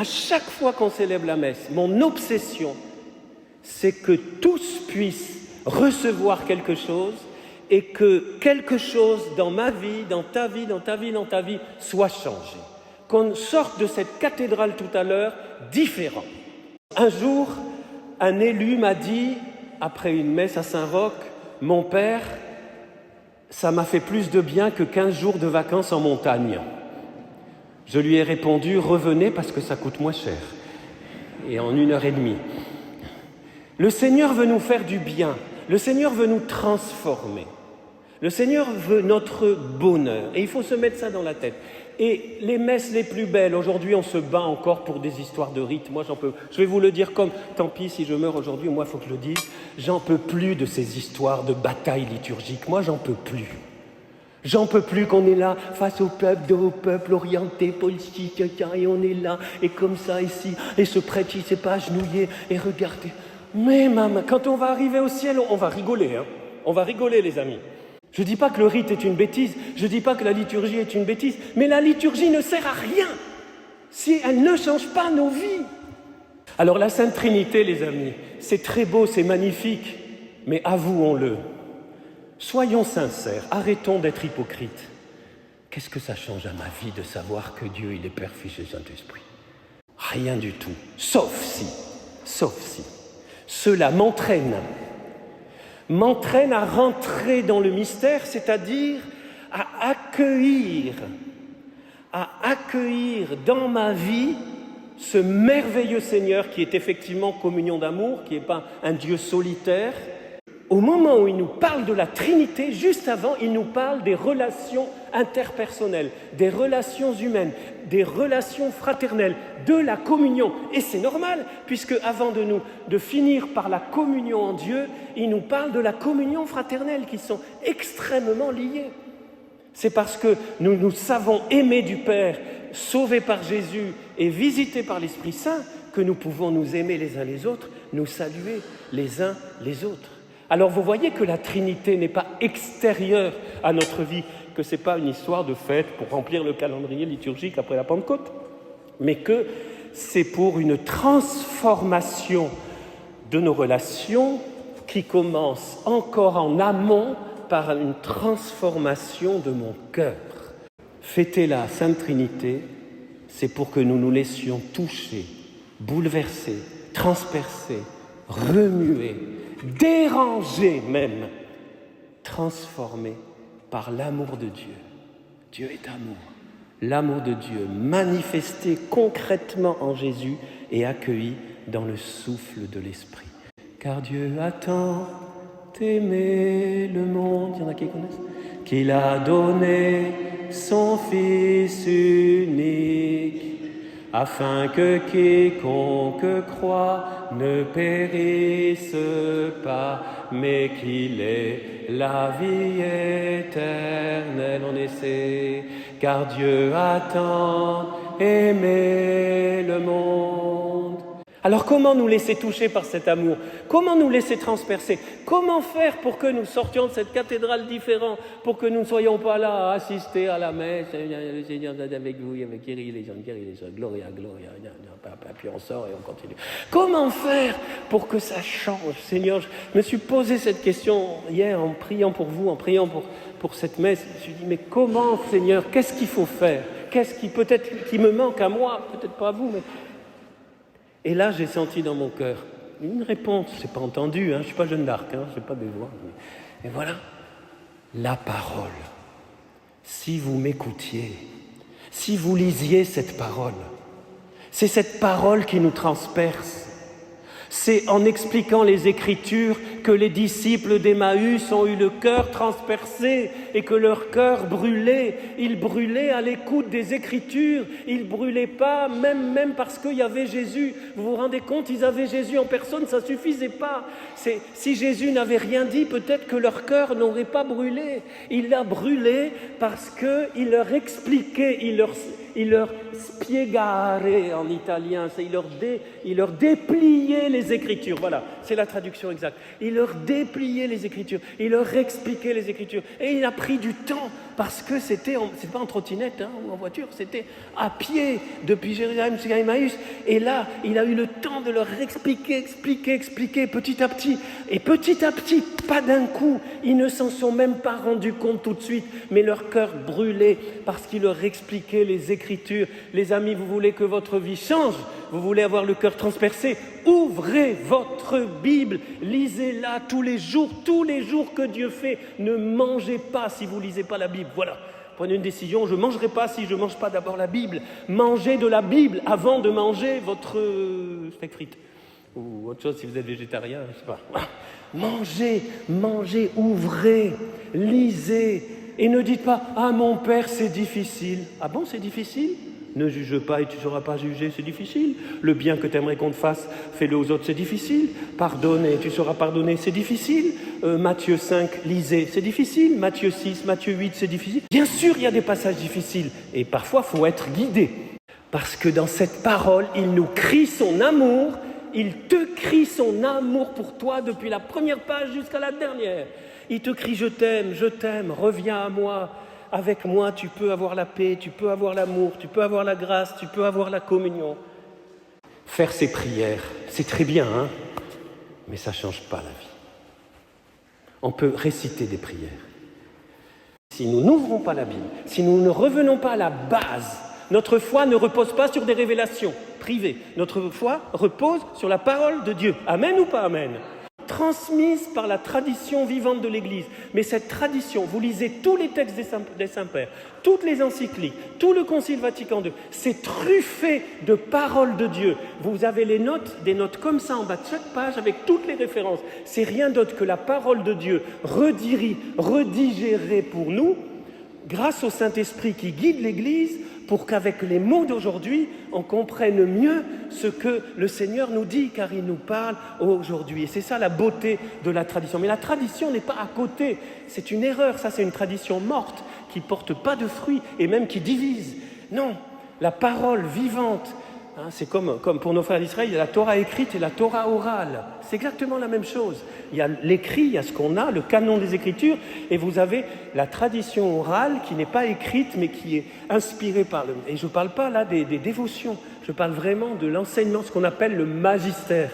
à chaque fois qu'on célèbre la messe, mon obsession, c'est que tous puissent recevoir quelque chose et que quelque chose dans ma vie, dans ta vie, dans ta vie, dans ta vie, soit changé. Qu'on sorte de cette cathédrale tout à l'heure différent. Un jour, un élu m'a dit, après une messe à Saint-Roch, « Mon père, ça m'a fait plus de bien que 15 jours de vacances en montagne. » Je lui ai répondu, revenez parce que ça coûte moins cher. Et en 1h30. Le Seigneur veut nous faire du bien. Le Seigneur veut nous transformer. Le Seigneur veut notre bonheur. Et il faut se mettre ça dans la tête. Et les messes les plus belles, aujourd'hui on se bat encore pour des histoires de rites. Moi j'en peux, je vais vous le dire comme, tant pis si je meurs aujourd'hui, moi il faut que je le dise, j'en peux plus de ces histoires de batailles liturgiques. Moi j'en peux plus. J'en peux plus qu'on est là face au peuple orienté, politique, et on est là, et comme ça ici, et ce prêtre il ne s'est pas agenouillé, et regardez. Mais maman, quand on va arriver au ciel, on va rigoler, hein. On va rigoler les amis. Je ne dis pas que le rite est une bêtise, je ne dis pas que la liturgie est une bêtise, mais la liturgie ne sert à rien si elle ne change pas nos vies. Alors la Sainte Trinité les amis, c'est très beau, c'est magnifique, mais avouons-le. Soyons sincères, arrêtons d'être hypocrites. Qu'est-ce que ça change à ma vie de savoir que Dieu, il est Père, Fils et Saint-Esprit? Rien du tout, sauf si, cela m'entraîne à rentrer dans le mystère, c'est-à-dire à accueillir dans ma vie ce merveilleux Seigneur qui est effectivement communion d'amour, qui n'est pas un Dieu solitaire. Au moment où il nous parle de la Trinité, juste avant, il nous parle des relations interpersonnelles, des relations humaines, des relations fraternelles, de la communion. Et c'est normal, puisque avant de finir par la communion en Dieu, il nous parle de la communion fraternelle, qui sont extrêmement liées. C'est parce que nous nous savons aimer du Père, sauvés par Jésus et visités par l'Esprit Saint, que nous pouvons nous aimer les uns les autres, nous saluer les uns les autres. Alors vous voyez que la Trinité n'est pas extérieure à notre vie, que ce n'est pas une histoire de fête pour remplir le calendrier liturgique après la Pentecôte, mais que c'est pour une transformation de nos relations qui commence encore en amont par une transformation de mon cœur. Fêter la Sainte Trinité, c'est pour que nous nous laissions toucher, bouleverser, transpercer, remuer, déranger même, transformé par l'amour de Dieu. Dieu est amour. L'amour de Dieu manifesté concrètement en Jésus et accueilli dans le souffle de l'Esprit. Car Dieu a tant aimé le monde, il y en a qui connaissent, qu'il a donné son Fils unique, afin que quiconque croit ne périsse pas, mais qu'il ait la vie éternelle. On essaie, car Dieu a tant aimé le monde. Alors comment nous laisser toucher par cet amour? Comment nous laisser transpercer? Comment faire pour que nous sortions de cette cathédrale différente, pour que nous ne soyons pas là à assister à la messe, le Seigneur est avec vous, avec Kyrie les gens, Gloria, Gloria, puis on sort et on continue. Comment faire pour que ça change? Seigneur, je me suis posé cette question hier en priant pour vous, en priant pour cette messe. Je me suis dit, mais comment Seigneur, qu'est-ce qu'il faut faire? Qu'est-ce qui peut-être qui me manque à moi, peut-être pas à vous, mais... Et là, j'ai senti dans mon cœur une réponse. Je n'ai pas entendu, je ne suis pas Jeanne d'Arc, je n'ai pas des voix. Et voilà, la parole. Si vous m'écoutiez, si vous lisiez cette parole, c'est cette parole qui nous transperce. C'est en expliquant les Écritures que les disciples d'Emmaüs ont eu le cœur transpercé et que leur cœur brûlait. Ils brûlaient à l'écoute des Écritures. Ils ne brûlaient pas, même parce qu'il y avait Jésus. Vous vous rendez compte, ils avaient Jésus en personne, ça ne suffisait pas. Si Jésus n'avait rien dit, peut-être que leur cœur n'aurait pas brûlé. Il l'a brûlé parce qu'il leur expliquait, il leur spiegare en italien, il leur dépliait les Écritures. Voilà, c'est la traduction exacte. Il il leur dépliait les Écritures, il leur expliquait les Écritures. Et il a pris du temps, parce que c'est pas en trottinette ou en voiture, c'était à pied depuis Jérusalem jusqu'à Emmaüs. Et là, il a eu le temps de leur expliquer petit à petit. Et petit à petit, pas d'un coup, ils ne s'en sont même pas rendus compte tout de suite, mais leur cœur brûlait parce qu'il leur expliquait les Écritures. Les amis, vous voulez que votre vie change? Vous voulez avoir le cœur transpercé? Ouvrez votre Bible, lisez-la tous les jours que Dieu fait. Ne mangez pas si vous ne lisez pas la Bible. Voilà, prenez une décision, je ne mangerai pas si je ne mange pas d'abord la Bible. Mangez de la Bible avant de manger votre steak frites. Ou autre chose si vous êtes végétarien, je ne sais pas. Mangez, ouvrez, lisez. Et ne dites pas « Ah, mon père, c'est difficile ». Ah bon, c'est difficile ? Ne juge pas et tu ne seras pas jugé, c'est difficile. Le bien que tu aimerais qu'on te fasse, fais-le aux autres, c'est difficile. Pardonne et tu seras pardonné, c'est difficile. Matthieu 5, lisez, c'est difficile. Matthieu 6, Matthieu 8, c'est difficile. Bien sûr, il y a des passages difficiles. Et parfois, il faut être guidé. Parce que dans cette parole, il nous crie son amour. Il te crie son amour pour toi depuis la première page jusqu'à la dernière. Il te crie « je t'aime, reviens à moi ». Avec moi, tu peux avoir la paix, tu peux avoir l'amour, tu peux avoir la grâce, tu peux avoir la communion. Faire ces prières, c'est très bien, mais ça ne change pas la vie. On peut réciter des prières. Si nous n'ouvrons pas la Bible, si nous ne revenons pas à la base, notre foi ne repose pas sur des révélations privées. Notre foi repose sur la parole de Dieu. Amen ou pas amen ? Transmise par la tradition vivante de l'Église. Mais cette tradition, vous lisez tous les textes des Saints-Pères, toutes les encycliques, tout le Concile Vatican II, c'est truffé de paroles de Dieu. Vous avez des notes comme ça en bas de chaque page avec toutes les références. C'est rien d'autre que la parole de Dieu redigérée pour nous, grâce au Saint-Esprit qui guide l'Église, pour qu'avec les mots d'aujourd'hui, on comprenne mieux ce que le Seigneur nous dit, car il nous parle aujourd'hui. Et c'est ça la beauté de la tradition. Mais la tradition n'est pas à côté, c'est une erreur, ça c'est une tradition morte, qui ne porte pas de fruits et même qui divise. Non, la parole vivante, c'est comme pour nos frères d'Israël, il y a la Torah écrite et la Torah orale. C'est exactement la même chose. Il y a l'écrit, il y a ce qu'on a, le canon des Écritures, et vous avez la tradition orale qui n'est pas écrite, mais qui est inspirée par le... Et je ne parle pas là des dévotions, je parle vraiment de l'enseignement, ce qu'on appelle le magistère.